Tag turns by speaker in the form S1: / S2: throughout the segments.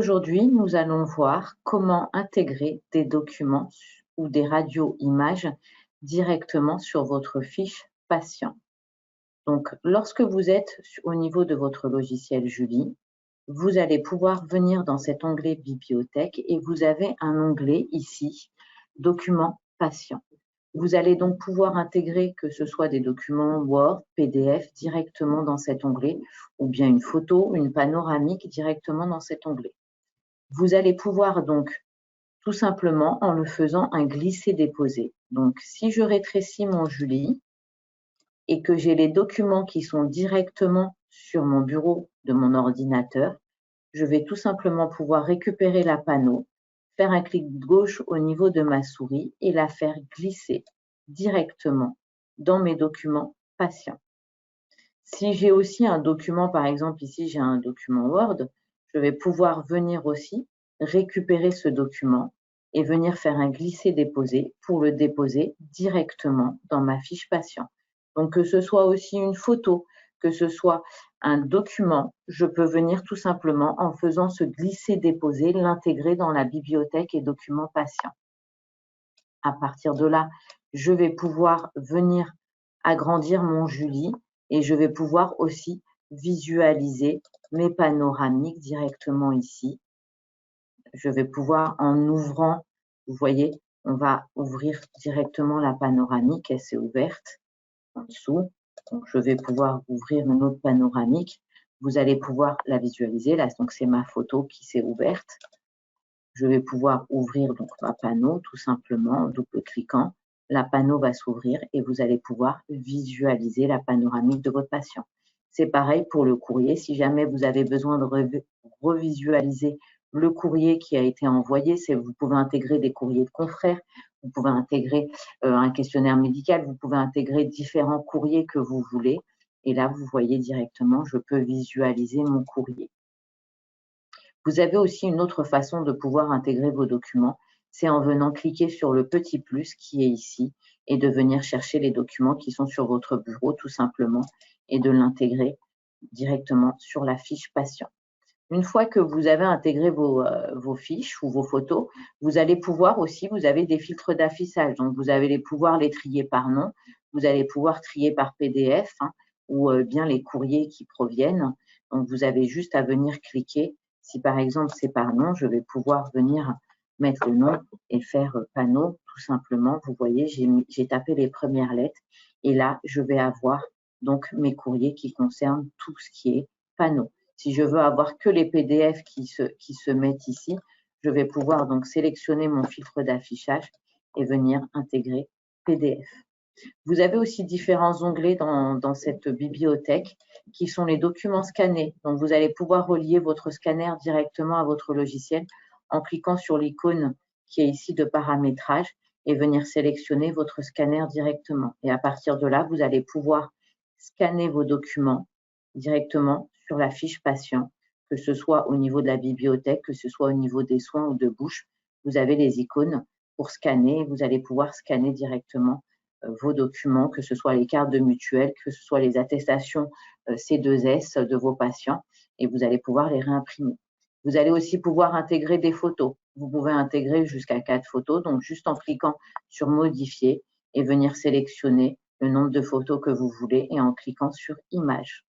S1: Aujourd'hui, nous allons voir comment intégrer des documents ou des radio-images directement sur votre fiche patient. Donc, lorsque vous êtes au niveau de votre logiciel Julie, vous allez pouvoir venir dans cet onglet Bibliothèque et vous avez un onglet ici, Documents patients. Vous allez donc pouvoir intégrer que ce soit des documents Word, PDF directement dans cet onglet ou bien une photo, une panoramique directement dans cet onglet. Vous allez pouvoir donc tout simplement en le faisant un glisser-déposer. Donc, si je rétrécis mon Julie et que j'ai les documents qui sont directement sur mon bureau de mon ordinateur, je vais tout simplement pouvoir récupérer la panneau, faire un clic gauche au niveau de ma souris et la faire glisser directement dans mes documents patients. Si j'ai aussi un document, par exemple ici j'ai un document Word, je vais pouvoir venir aussi récupérer ce document et venir faire un glisser-déposer pour le déposer directement dans ma fiche patient. Donc que ce soit aussi une photo, que ce soit un document, je peux venir tout simplement en faisant ce glisser-déposer, l'intégrer dans la bibliothèque et documents patients. À partir de là, je vais pouvoir venir agrandir mon Julie et je vais pouvoir aussi visualiser mes panoramiques directement ici. Je vais pouvoir, en ouvrant, vous voyez, on va ouvrir directement la panoramique, elle s'est ouverte en dessous. Donc, je vais pouvoir ouvrir une autre panoramique. Vous allez pouvoir la visualiser. Là, donc c'est ma photo qui s'est ouverte. Je vais pouvoir ouvrir donc ma panneau tout simplement en double-cliquant. La panneau va s'ouvrir et vous allez pouvoir visualiser la panoramique de votre patient. C'est pareil pour le courrier. Si jamais vous avez besoin de revisualiser le courrier qui a été envoyé, vous pouvez intégrer des courriers de confrères, vous pouvez intégrer un questionnaire médical, vous pouvez intégrer différents courriers que vous voulez. Et là, vous voyez directement, je peux visualiser mon courrier. Vous avez aussi une autre façon de pouvoir intégrer vos documents, c'est en venant cliquer sur le petit plus qui est ici et de venir chercher les documents qui sont sur votre bureau tout simplement et de l'intégrer directement sur la fiche patient. Une fois que vous avez intégré vos fiches ou vos photos, vous allez pouvoir aussi, vous avez des filtres d'affichage, donc vous allez pouvoir les trier par nom, vous allez pouvoir trier par PDF ou bien les courriers qui proviennent. Donc vous avez juste à venir cliquer. Si par exemple c'est par nom, je vais pouvoir venir mettre le nom et faire panneau tout simplement. Vous voyez, j'ai tapé les premières lettres et là je vais avoir donc mes courriers qui concernent tout ce qui est panneau. Si je veux avoir que les PDF qui se mettent ici, je vais pouvoir donc sélectionner mon filtre d'affichage et venir intégrer PDF. Vous avez aussi différents onglets dans cette bibliothèque qui sont les documents scannés. Donc, vous allez pouvoir relier votre scanner directement à votre logiciel en cliquant sur l'icône qui est ici de paramétrage et venir sélectionner votre scanner directement. Et à partir de là, vous allez pouvoir scanner vos documents directement sur la fiche patient, que ce soit au niveau de la bibliothèque, que ce soit au niveau des soins ou de bouche. Vous avez les icônes pour scanner. Vous allez pouvoir scanner directement vos documents, que ce soit les cartes de mutuelle, que ce soit les attestations C2S de vos patients, et vous allez pouvoir les réimprimer. Vous allez aussi pouvoir intégrer des photos. Vous pouvez intégrer jusqu'à 4 photos, donc juste en cliquant sur modifier et venir sélectionner le nombre de photos que vous voulez et en cliquant sur images.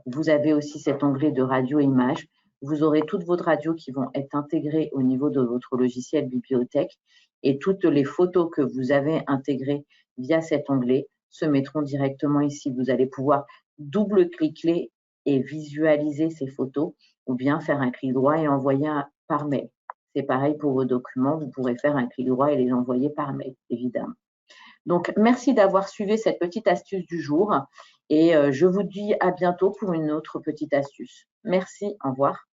S1: Vous avez aussi cet onglet de radio-images. Vous aurez toutes vos radios qui vont être intégrées au niveau de votre logiciel bibliothèque et toutes les photos que vous avez intégrées via cet onglet se mettront directement ici. Vous allez pouvoir double-cliquer et visualiser ces photos ou bien faire un clic droit et envoyer par mail. C'est pareil pour vos documents, vous pourrez faire un clic droit et les envoyer par mail, évidemment. Donc, merci d'avoir suivi cette petite astuce du jour et je vous dis à bientôt pour une autre petite astuce. Merci, au revoir.